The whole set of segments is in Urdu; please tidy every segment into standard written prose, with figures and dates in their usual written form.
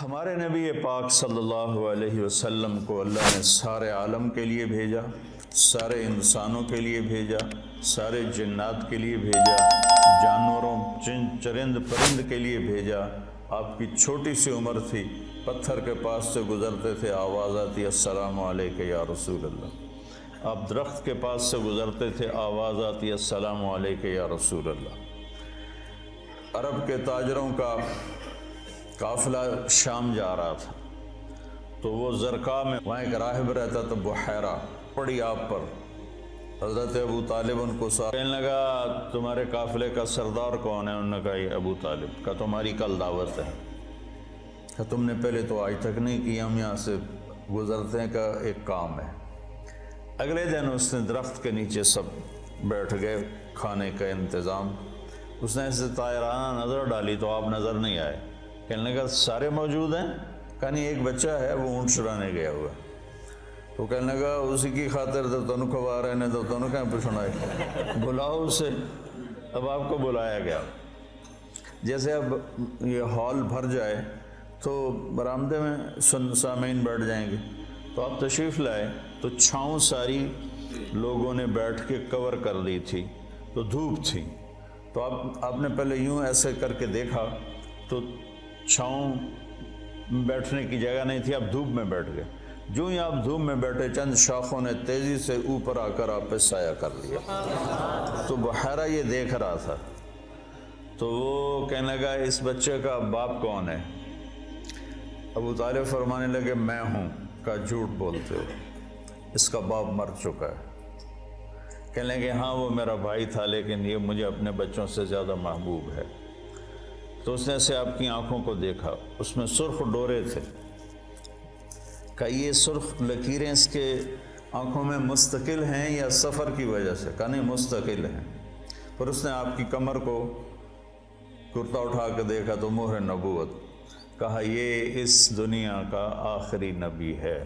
ہمارے نبی پاک صلی اللہ علیہ وسلم کو اللہ نے سارے عالم کے لیے بھیجا، سارے انسانوں کے لیے بھیجا، سارے جنات کے لیے بھیجا، جانوروں چرند پرند کے لیے بھیجا۔ آپ کی چھوٹی سی عمر تھی، پتھر کے پاس سے گزرتے تھے، آواز آتی السلام علیکہ یا رسول اللہ۔ آپ درخت کے پاس سے گزرتے تھے، آواز آتی السلام علیکہ یا رسول اللہ۔ عرب کے تاجروں کا قافلہ شام جا رہا تھا، تو وہ زرقا میں وہاں ایک راہب رہتا تھا، بحیرہ، پڑی آپ پر۔ حضرت ابو طالب ان کو کہنے لگا تمہارے قافلے کا سردار کون ہے؟ انہوں نے کہا یہ ابو طالب۔ کہا تمہاری کل دعوت ہے؟ کہا تم نے پہلے تو آج تک نہیں کی، ہم یہاں سے گزرتے ہیں، کا ایک کام ہے۔ اگلے دن اس نے درخت کے نیچے سب بیٹھ گئے، کھانے کا انتظام۔ اس نے ایسے طائرانہ نظر ڈالی تو آپ نظر نہیں آئے۔ کہنے لگا سارے موجود ہیں؟ کہا نہیں، ایک بچہ ہے وہ اونٹ چرانے گیا ہوا۔ تو کہنے لگا اسی کی خاطر تو تنو کھوا رہے نے، تو تنو کہیں پوچھنا ہے، بلاؤ اسے۔ اب آپ کو بلایا گیا۔ جیسے اب یہ ہال بھر جائے تو برآمدے میں سامعین بیٹھ جائیں گے، تو آپ تشریف لائے تو چھاؤں ساری لوگوں نے بیٹھ کے کور کر لی تھی، تو دھوپ تھی، تو آپ نے پہلے یوں ایسے کر کے دیکھا تو چھاؤں بیٹھنے کی جگہ نہیں تھی، آپ دھوپ میں بیٹھ گئے۔ جو ہی آپ دھوپ میں بیٹھے، چند شاخوں نے تیزی سے اوپر آ کر آپ پہ سایہ کر لیا۔ تو بحیرہ یہ دیکھ رہا تھا، تو وہ کہنے لگا اس بچے کا باپ کون ہے؟ ابو طالب فرمانے لگے میں ہوں۔ کہا جھوٹ بولتے ہو، اس کا باپ مر چکا ہے۔ کہنے لگے ہاں وہ میرا بھائی تھا، لیکن یہ مجھے اپنے بچوں سے زیادہ محبوب ہے۔ تو اس نے سے آپ کی آنکھوں کو دیکھا، اس میں سرخ ڈورے تھے۔ کہ یہ سرخ لکیریں اس کے آنکھوں میں مستقل ہیں یا سفر کی وجہ سے؟ کہا نہیں، مستقل ہیں۔ پھر اس نے آپ کی کمر کو کرتا اٹھا کے دیکھا تو مہر نبوت۔ کہا یہ اس دنیا کا آخری نبی ہے،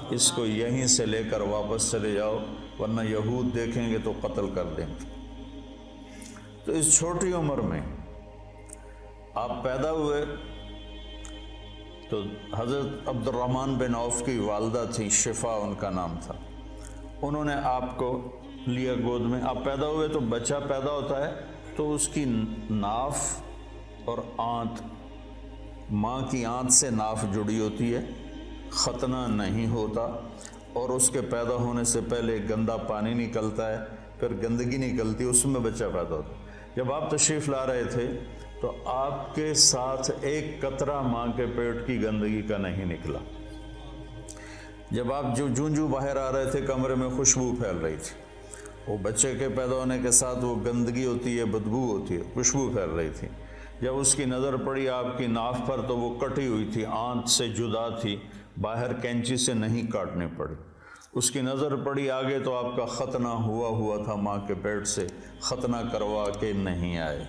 اس کو یہیں سے لے کر واپس چلے جاؤ، ورنہ یہود دیکھیں گے تو قتل کر دیں گے۔ تو اس چھوٹی عمر میں آپ پیدا ہوئے تو حضرت عبد الرحمن بن عوف کی والدہ تھی، شفا ان کا نام تھا، انہوں نے آپ کو لیا گود میں۔ آپ پیدا ہوئے تو بچہ پیدا ہوتا ہے تو اس کی ناف اور آنت، ماں کی آنت سے ناف جڑی ہوتی ہے، ختنہ نہیں ہوتا، اور اس کے پیدا ہونے سے پہلے گندا پانی نکلتا ہے، پھر گندگی نکلتی ہے، اس میں بچہ پیدا ہوتا ہے۔ جب آپ تشریف لا رہے تھے تو آپ کے ساتھ ایک قطرہ ماں کے پیٹ کی گندگی کا نہیں نکلا۔ جب آپ جو باہر آ رہے تھے کمرے میں خوشبو پھیل رہی تھی، وہ بچے کے پیدا ہونے کے ساتھ وہ گندگی ہوتی ہے، بدبو ہوتی ہے، خوشبو پھیل رہی تھی۔ جب اس کی نظر پڑی آپ کی ناف پر تو وہ کٹی ہوئی تھی، آنت سے جدا تھی، باہر کینچی سے نہیں کاٹنے پڑی۔ اس کی نظر پڑی آگے تو آپ کا ختنہ ہوا تھا ماں کے پیٹ سے، ختنہ کروا کے نہیں آئے۔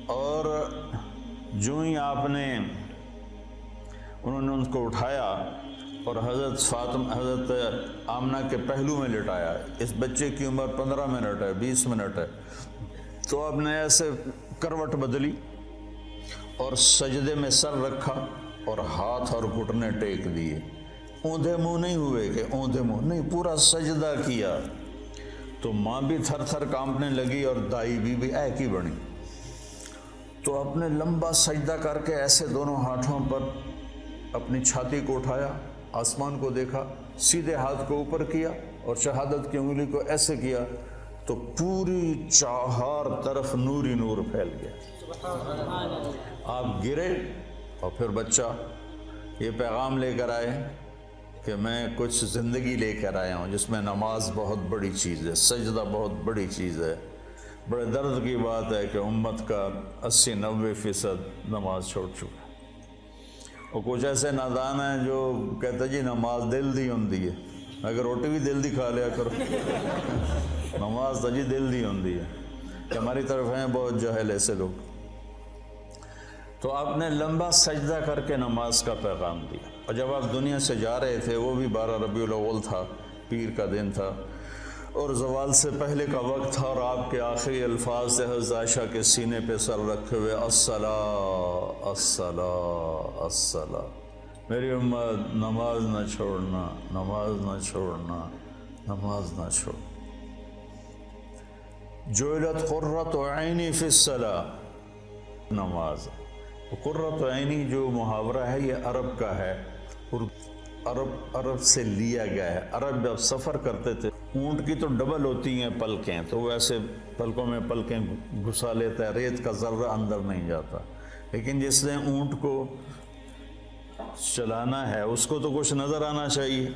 اور جو ہی آپ نے، انہوں نے ان کو اٹھایا اور حضرت آمنہ کے پہلو میں لٹایا۔ اس بچے کی عمر 15 منٹ ہے، 20 منٹ ہے، تو آپ نے ایسے کروٹ بدلی اور سجدے میں سر رکھا اور ہاتھ اور گھٹنے ٹیک دیے۔ اوندھے منہ نہیں ہوئے کہ اوندھے منہ نہیں، پورا سجدہ کیا۔ تو ماں بھی تھر تھر کانپنے لگی اور دائی بھی اے کی بنی۔ تو اپنے لمبا سجدہ کر کے ایسے دونوں ہاتھوں پر اپنی چھاتی کو اٹھایا، آسمان کو دیکھا، سیدھے ہاتھ کو اوپر کیا اور شہادت کی انگلی کو ایسے کیا تو پوری چہار طرف نور ہی نور پھیل گیا۔ آپ گرے اور پھر بچہ یہ پیغام لے کر آئے کہ میں کچھ زندگی لے کر آیا ہوں جس میں نماز بہت بڑی چیز ہے، سجدہ بہت بڑی چیز ہے۔ بڑے درد کی بات ہے کہ امت کا 80-90% نماز چھوڑ چکا ہے، اور کچھ ایسے نادان ہیں جو کہتے جی نماز دل دی ہوندی ہے، اگر روٹی بھی دل دی کھا لیا کرو، نماز تو جی دل دی ہوندی ہے۔ کہ ہماری طرف ہیں بہت جاہل ایسے لوگ۔ تو آپ نے لمبا سجدہ کر کے نماز کا پیغام دیا، اور جب آپ دنیا سے جا رہے تھے وہ بھی 12 ربیع الاول تھا، پیر کا دن تھا، اور زوال سے پہلے کا وقت تھا، اور آپ کے آخری الفاظ تھے حضرت عائشہ کے سینے پہ سر رکھے ہوئے، الصلاۃ الصلاۃ الصلاۃ، میری امت نماز نہ چھوڑنا، نماز نہ چھوڑنا، نماز نہ چھوڑ۔ جعلت قرۃ عینی فی الصلاۃ، نماز۔ قرۃ عینی جو محاورہ ہے یہ عرب کا ہے، عرب سے لیا گیا ہے۔ عرب جب سفر کرتے تھے، اونٹ کی تو ڈبل ہوتی ہیں پلکیں، تو وہ ایسے پلکوں میں پلکیں گھسا لیتا ہے، ریت کا ذرہ اندر نہیں جاتا، لیکن جس نے اونٹ کو چلانا ہے اس کو تو کچھ نظر آنا چاہیے،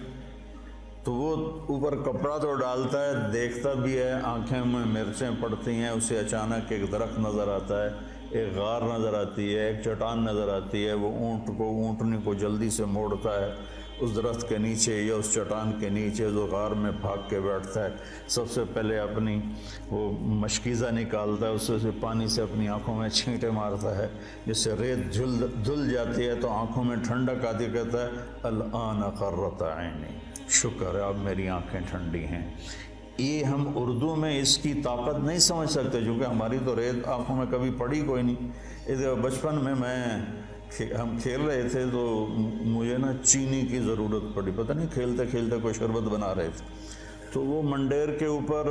تو وہ اوپر کپڑا تو ڈالتا ہے، دیکھتا بھی ہے، آنکھیں میں مرچیں پڑتی ہیں، اسے اچانک ایک درخت نظر آتا ہے، ایک غار نظر آتی ہے، ایک چٹان نظر آتی ہے، وہ اونٹنی کو جلدی سے موڑتا ہے اس درخت کے نیچے یا اس چٹان کے نیچے، جو غار میں بھاگ کے بیٹھتا ہے، سب سے پہلے اپنی وہ مشکیزہ نکالتا ہے، اس سے پانی سے اپنی آنکھوں میں چھینٹے مارتا ہے، جس سے ریت دھل جاتی ہے تو آنکھوں میں ٹھنڈک آتی، کہتا ہے الآن قرۃ عینی، شکر ہے اب میری آنکھیں ٹھنڈی ہیں۔ یہ ہم اردو میں اس کی طاقت نہیں سمجھ سکتے، کیونکہ ہماری تو ریت آنکھوں میں کبھی پڑی کوئی نہیں۔ بچپن میں ہم کھیل رہے تھے تو مجھے نا چینی کی ضرورت پڑی، پتہ نہیں کھیلتے کھیلتے کوئی شربت بنا رہے تھے، تو وہ منڈیر کے اوپر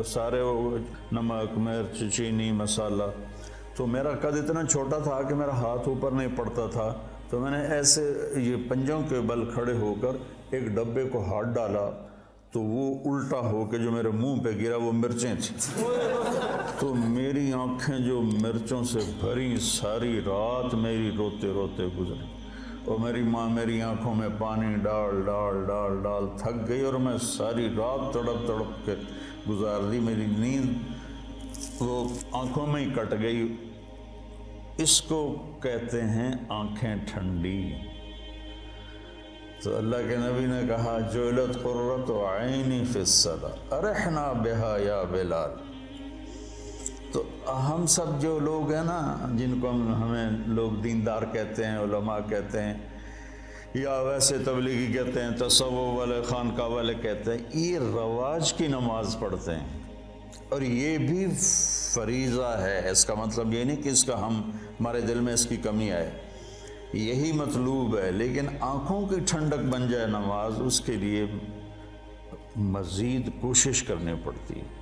سارے نمک، مرچ، چینی، مسالہ، تو میرا قد اتنا چھوٹا تھا کہ میرا ہاتھ اوپر نہیں پڑتا تھا، تو میں نے ایسے یہ پنجوں کے بل کھڑے ہو کر ایک ڈبے کو ہاتھ ڈالا، تو وہ الٹا ہو کے جو میرے منہ پہ گرا وہ مرچیں تھیں، تو میری آنکھیں جو مرچوں سے بھری، ساری رات میری روتے روتے گزری، اور میری ماں میری آنکھوں میں پانی ڈال ڈال ڈال ڈال تھک گئی، اور میں ساری رات تڑپ تڑپ کے گزار دی، میری نیند وہ آنکھوں میں ہی کٹ گئی۔ اس کو کہتے ہیں آنکھیں ٹھنڈی۔ تو اللہ کے نبی نے کہا جعلت قرۃ عینی فی الصلاۃ ارحنا بہا یا بلال۔ تو ہم سب جو لوگ ہیں نا، جن کو ہمیں لوگ دیندار کہتے ہیں، علماء کہتے ہیں، یا ویسے تبلیغی کہتے ہیں، تصوف والے، خانقاہ والے کہتے ہیں، یہ رواج کی نماز پڑھتے ہیں، اور یہ بھی فریضہ ہے۔ اس کا مطلب یہ نہیں کہ اس کا ہمارے دل میں اس کی کمی آئے، یہی مطلوب ہے، لیکن آنکھوں کی ٹھنڈک بن جائے نماز، اس کے لیے مزید کوشش کرنی پڑتی ہے۔